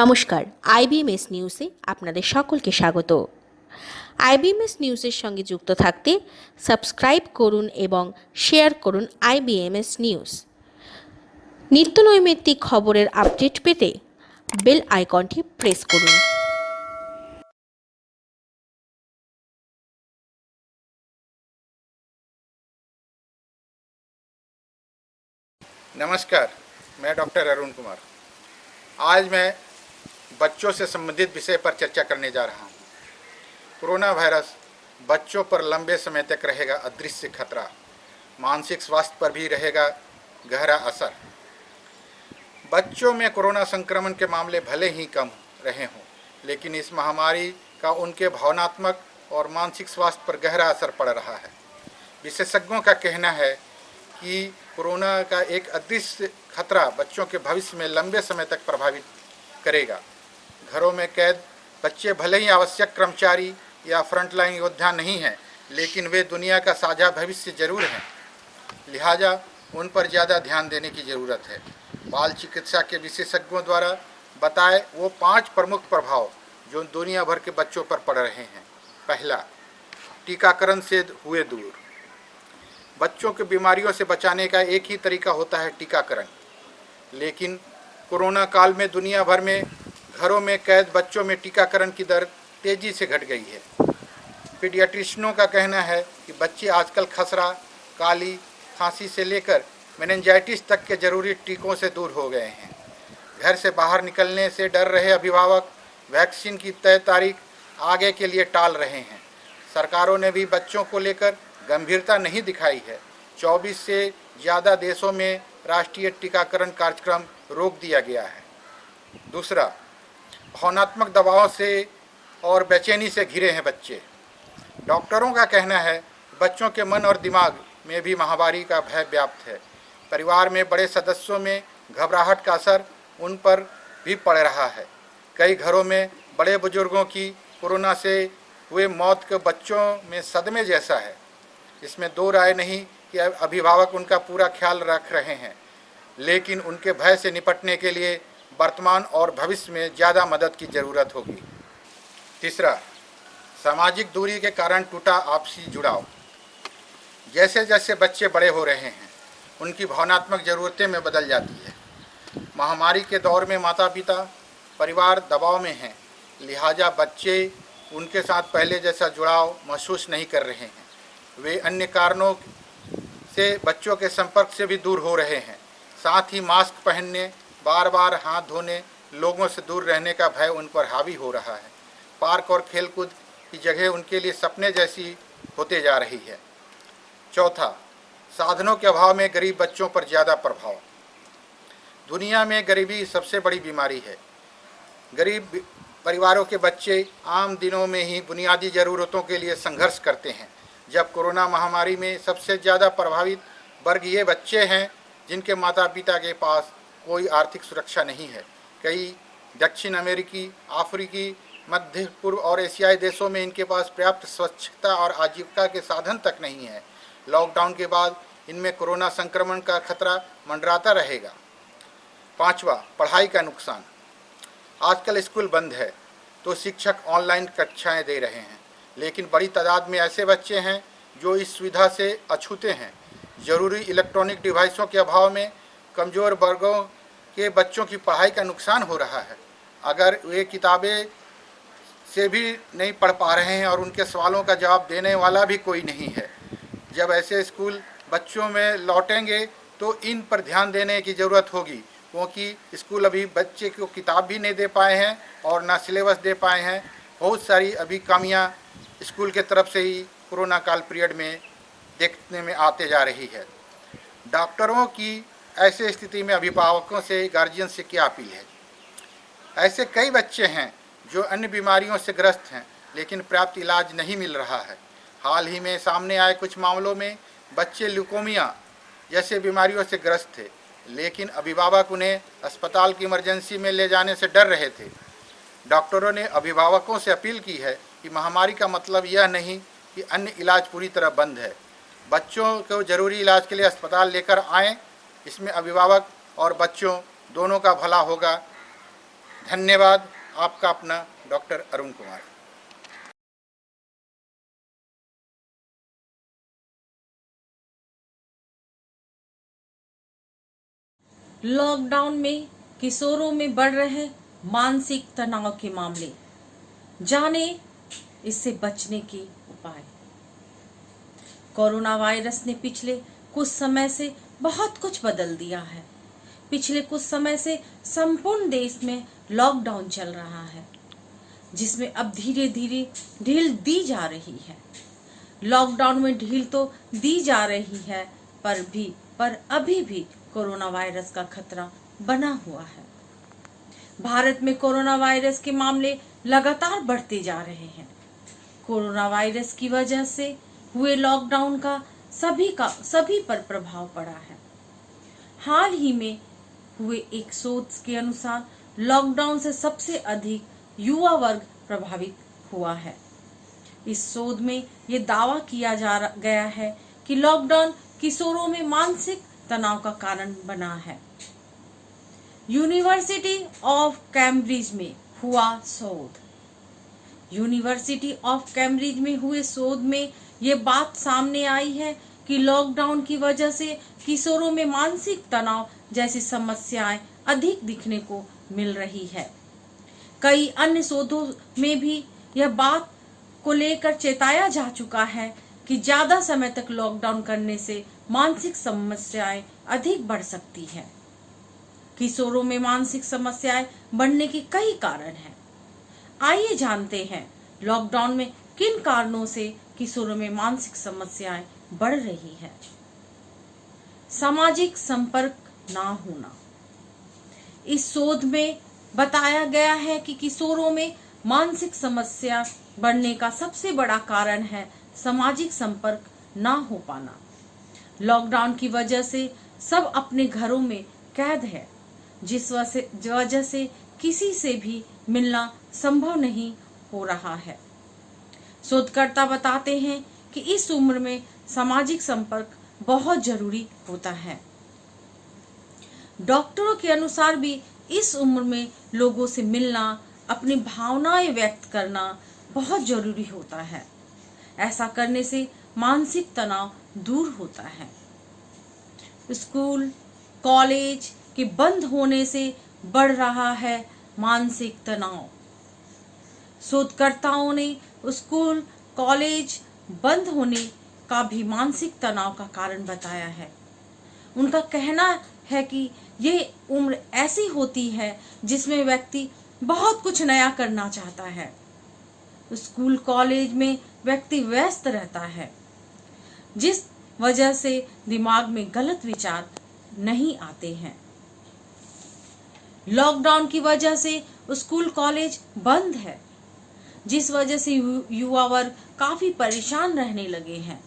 নমস্কার, আইবিএমএস নিউজে আপনাদের সকলকে স্বাগত। আইবিএমএস নিউজের সঙ্গে যুক্ত থাকতে সাবস্ক্রাইব করুন এবং শেয়ার করুন আইবিএমএস নিউজ। নিত্যনৈমিত্তিক খবরের আপডেট পেতে বেল আইকনটি প্রেস করুন। नमस्कार, मैं डॉक्टर अरुण कुमार। आज मैं बच्चों से संबंधित विषय पर चर्चा करने जा रहा हूँ। कोरोना वायरस बच्चों पर लंबे समय तक रहेगा अदृश्य खतरा, मानसिक स्वास्थ्य पर भी रहेगा गहरा असर। बच्चों में कोरोना संक्रमण के मामले भले ही कम रहे हों, लेकिन इस महामारी का उनके भावनात्मक और मानसिक स्वास्थ्य पर गहरा असर पड़ रहा है। विशेषज्ञों का कहना है कि कोरोना का एक अदृश्य खतरा बच्चों के भविष्य में लंबे समय तक प्रभावित करेगा। घरों में कैद बच्चे भले ही आवश्यक कर्मचारी या फ्रंटलाइन योद्धा नहीं हैं, लेकिन वे दुनिया का साझा भविष्य जरूर हैं। लिहाजा उन पर ज़्यादा ध्यान देने की ज़रूरत है। बाल चिकित्सा के विशेषज्ञों द्वारा बताए वो 5 प्रमुख प्रभाव जो दुनिया भर के बच्चों पर पड़ रहे हैं। पहला, टीकाकरण से हुए दूर। बच्चों के बीमारियों से बचाने का एक ही तरीका होता है टीकाकरण, लेकिन कोरोना काल में दुनिया भर में घरों में कैद बच्चों में टीकाकरण की दर तेज़ी से घट गई है। पीडियाट्रिशियनों का कहना है कि बच्चे आजकल खसरा, काली, खांसी से लेकर मेनिंजाइटिस तक के जरूरी टीकों से दूर हो गए हैं। घर से बाहर निकलने से डर रहे अभिभावक वैक्सीन की तय तारीख आगे के लिए टाल रहे हैं। सरकारों ने भी बच्चों को लेकर गंभीरता नहीं दिखाई है। 24 से ज़्यादा देशों में राष्ट्रीय टीकाकरण कार्यक्रम रोक दिया गया है। दूसरा, भावनात्मक दबाव से और बेचैनी से घिरे हैं बच्चे। डॉक्टरों का कहना है बच्चों के मन और दिमाग में भी महामारी का भय व्याप्त है। परिवार में बड़े सदस्यों में घबराहट का असर उन पर भी पड़ रहा है। कई घरों में बड़े बुजुर्गों की कोरोना से हुए मौत के बच्चों में सदमे जैसा है। इसमें दो राय नहीं कि अभिभावक उनका पूरा ख्याल रख रहे हैं, लेकिन उनके भय से निपटने के लिए वर्तमान और भविष्य में ज़्यादा मदद की ज़रूरत होगी। तीसरा, सामाजिक दूरी के कारण टूटा आपसी जुड़ाव। जैसे जैसे बच्चे बड़े हो रहे हैं, उनकी भावनात्मक ज़रूरतें में बदल जाती है। महामारी के दौर में माता पिता, परिवार दबाव में हैं, लिहाजा बच्चे उनके साथ पहले जैसा जुड़ाव महसूस नहीं कर रहे हैं। वे अन्य कारणों से बच्चों के संपर्क से भी दूर हो रहे हैं। साथ ही मास्क पहनने, बार बार हाथ धोने, लोगों से दूर रहने का भय उन पर हावी हो रहा है। पार्क और खेलकूद की जगह उनके लिए सपने जैसी होते जा रही है। चौथा, साधनों के अभाव में गरीब बच्चों पर ज़्यादा प्रभाव। दुनिया में गरीबी सबसे बड़ी बीमारी है। गरीब परिवारों के बच्चे आम दिनों में ही बुनियादी ज़रूरतों के लिए संघर्ष करते हैं, जब कोरोना महामारी में सबसे ज़्यादा प्रभावित वर्ग ये बच्चे हैं जिनके माता पिता के पास कोई आर्थिक सुरक्षा नहीं है। कई दक्षिण अमेरिकी, अफ्रीकी, मध्य पूर्व और एशियाई देशों में इनके पास पर्याप्त स्वच्छता और आजीविका के साधन तक नहीं है। लॉकडाउन के बाद इनमें कोरोना संक्रमण का खतरा मंडराता रहेगा। पाँचवा, पढ़ाई का नुकसान। आजकल स्कूल बंद है तो शिक्षक ऑनलाइन कक्षाएं दे रहे हैं, लेकिन बड़ी तादाद में ऐसे बच्चे हैं जो इस सुविधा से अछूते हैं। ज़रूरी इलेक्ट्रॉनिक डिवाइसों के अभाव में कमज़ोर वर्गों के बच्चों की पढ़ाई का नुकसान हो रहा है। अगर वे किताबें से भी नहीं पढ़ पा रहे हैं और उनके सवालों का जवाब देने वाला भी कोई नहीं है, जब ऐसे स्कूल बच्चों में लौटेंगे तो इन पर ध्यान देने की ज़रूरत होगी, क्योंकि स्कूल अभी बच्चे को किताब भी नहीं दे पाए हैं और ना सिलेबस दे पाए हैं। बहुत सारी अभी कमियाँ स्कूल के तरफ से ही कोरोना काल पीरियड में देखने में आते जा रही है। डॉक्टरों की ऐसे स्थिति में अभिभावकों से, गार्जियन से क्या अपील है? ऐसे कई बच्चे हैं जो अन्य बीमारियों से ग्रस्त हैं, लेकिन पर्याप्त इलाज नहीं मिल रहा है। हाल ही में सामने आए कुछ मामलों में बच्चे ल्यूकोमिया जैसे बीमारियों से ग्रस्त थे, लेकिन अभिभावक उन्हें अस्पताल की इमरजेंसी में ले जाने से डर रहे थे। डॉक्टरों ने अभिभावकों से अपील की है कि महामारी का मतलब यह नहीं कि अन्य इलाज पूरी तरह बंद है। बच्चों को जरूरी इलाज के लिए अस्पताल लेकर आएं। इसमें अभिभावक और बच्चों दोनों का भला होगा। धन्यवाद। आपका अपना डॉक्टर अरुण कुमार। लॉकडाउन में किशोरों में बढ़ रहे मानसिक तनाव के मामले, जाने इससे बचने के उपाय। कोरोना वायरस ने पिछले कुछ समय से बहुत कुछ बदल दिया है। पिछले कुछ समय से संपूर्ण देश में लॉकडाउन चल रहा है, जिसमें अब धीरे धीरे ढील दी जा रही है। लॉकडाउन में ढील तो दी जा रही है, पर अभी भी कोरोना वायरस का खतरा बना हुआ है। भारत में कोरोना वायरस के मामले लगातार बढ़ते जा रहे हैं। कोरोना वायरस की वजह से हुए लॉकडाउन का सभी पर प्रभाव पड़ा है। हाल ही में हुए एक शोध के अनुसार लॉकडाउन से सबसे अधिक युवा वर्ग प्रभावित हुआ है। इस शोध में ये दावा किया गया है कि लॉकडाउन किशोरों में मानसिक तनाव का कारण बना है। यूनिवर्सिटी ऑफ कैम्ब्रिज में हुआ शोध। यूनिवर्सिटी ऑफ कैम्ब्रिज में हुए शोध में ये बात सामने आई है कि लॉकडाउन की वजह से किशोरों में मानसिक तनाव जैसी समस्याएं अधिक दिखने को मिल रही है। कई अन्य शोधों में भी यह बात को लेकर चेताया जा चुका है कि ज्यादा समय तक लॉकडाउन करने से मानसिक समस्याएं अधिक बढ़ सकती है। किशोरों में मानसिक समस्याएं बढ़ने के कई कारण हैं। आइए जानते हैं लॉकडाउन में किन कारणों से किशोरों में मानसिक समस्याएं बढ़ रही है। सामाजिक संपर्क ना होना। इस शोध में बताया गया है कि किशोरों में मानसिक समस्या बढ़ने का सबसे बड़ा कारण है सामाजिक संपर्क ना हो पाना। लॉकडाउन की वजह से सब अपने घरों में कैद है, जिस वजह से किसी से भी मिलना संभव नहीं हो रहा है। शोधकर्ता बताते हैं कि इस उम्र में सामाजिक संपर्क बहुत जरूरी होता है। डॉक्टरों के अनुसार भी इस उम्र में लोगों से मिलना, अपनी भावनाएं व्यक्त करना बहुत जरूरी होता है। ऐसा करने से मानसिक तनाव दूर होता है। स्कूल, कॉलेज के बंद होने से बढ़ रहा है मानसिक तनाव। शोधकर्ताओं ने स्कूल, कॉलेज बंद होने का भी मानसिक तनाव का कारण बताया है। उनका कहना है कि ये उम्र ऐसी होती है जिसमें व्यक्ति बहुत कुछ नया करना चाहता है। स्कूल, कॉलेज में व्यक्ति व्यस्त रहता है, जिस वजह से दिमाग में गलत विचार नहीं आते हैं। लॉकडाउन की वजह से स्कूल, कॉलेज बंद है, जिस वजह से युवा वर्ग काफी परेशान रहने लगे हैं।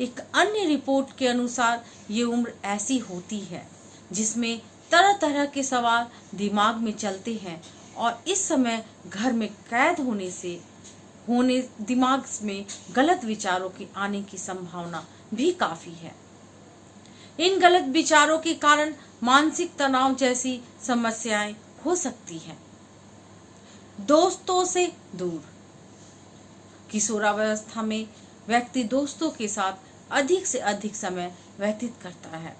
एक अन्य रिपोर्ट के अनुसार ये उम्र ऐसी होती है जिसमें तरह तरह के सवाल दिमाग में चलते हैं और इस समय घर में कैद होने दिमाग में गलत विचारों के आने की संभावना भी काफी है। इन गलत विचारों के कारण मानसिक तनाव जैसी समस्याएं हो सकती हैं। दोस्तों से दूर। किशोरावस्था में व्यक्ति दोस्तों के साथ अधिक से अधिक समय व्यतीत करता है।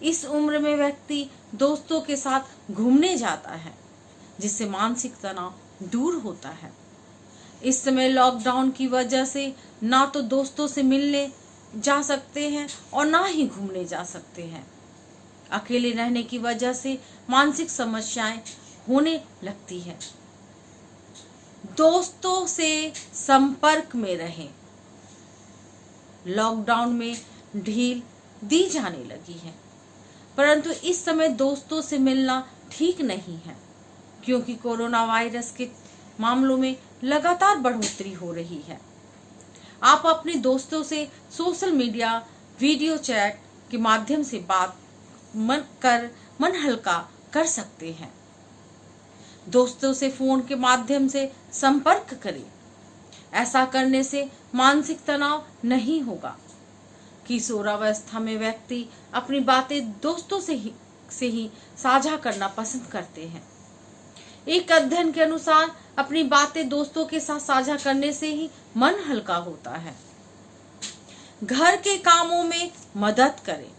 इस उम्र में व्यक्ति दोस्तों के साथ घूमने जाता है, जिससे मानसिक तनाव दूर होता है। इस समय लॉकडाउन की वजह से ना तो दोस्तों से मिलने जा सकते हैं और ना ही घूमने जा सकते हैं। अकेले रहने की वजह से मानसिक समस्याएं होने लगती है। दोस्तों से संपर्क में रहें। लॉकडाउन में ढील दी जाने लगी है, परंतु इस समय दोस्तों से मिलना ठीक नहीं है, क्योंकि कोरोना वायरस के मामलों में लगातार बढ़ोतरी हो रही है। आप अपने दोस्तों से सोशल मीडिया, वीडियो चैट के माध्यम से बात मन हल्का कर सकते हैं। दोस्तों से फोन के माध्यम से संपर्क करें। ऐसा करने से मानसिक तनाव नहीं होगा। किशोरावस्था में व्यक्ति अपनी बातें दोस्तों से ही साझा करना पसंद करते हैं। एक अध्ययन के अनुसार अपनी बातें दोस्तों के साथ साझा करने से ही मन हल्का होता है। घर के कामों में मदद करें।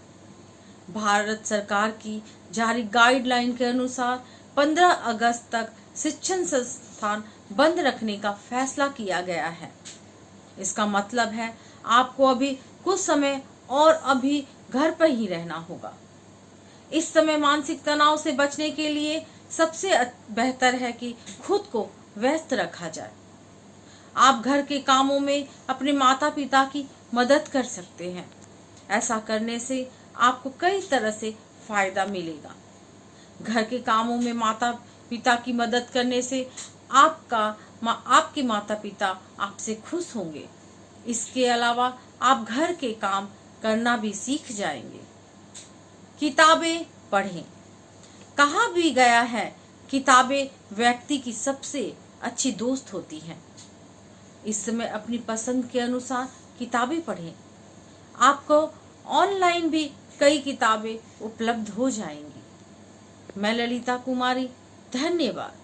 भारत सरकार की जारी गाइडलाइन के अनुसार 15 अगस्त तक शिक्षण संस्थान बंद रखने का फैसला किया गया है। इसका मतलब है आपको अभी कुछ समय और अभी घर पर ही रहना होगा। इस समय मानसिक तनाव से बचने के लिए सबसे बेहतर है कि खुद को व्यस्त रखा जाए। आप घर के कामों में अपने माता पिता की मदद कर सकते हैं। ऐसा करने से आपको कई तरह से फायदा मिलेगा। घर के कामों में माता पिता की मदद करने से आपके माता पिता आपसे खुश होंगे। इसके अलावा आप घर के काम करना भी सीख जाएंगे। किताबें पढ़ें। कहा भी गया है किताबें व्यक्ति की सबसे अच्छी दोस्त होती हैं। इस समय अपनी पसंद के अनुसार किताबें पढ़ें। आपको ऑनलाइन भी कई किताबें उपलब्ध हो जाएंगी। मैं ललिता कुमारी, धन्यवाद।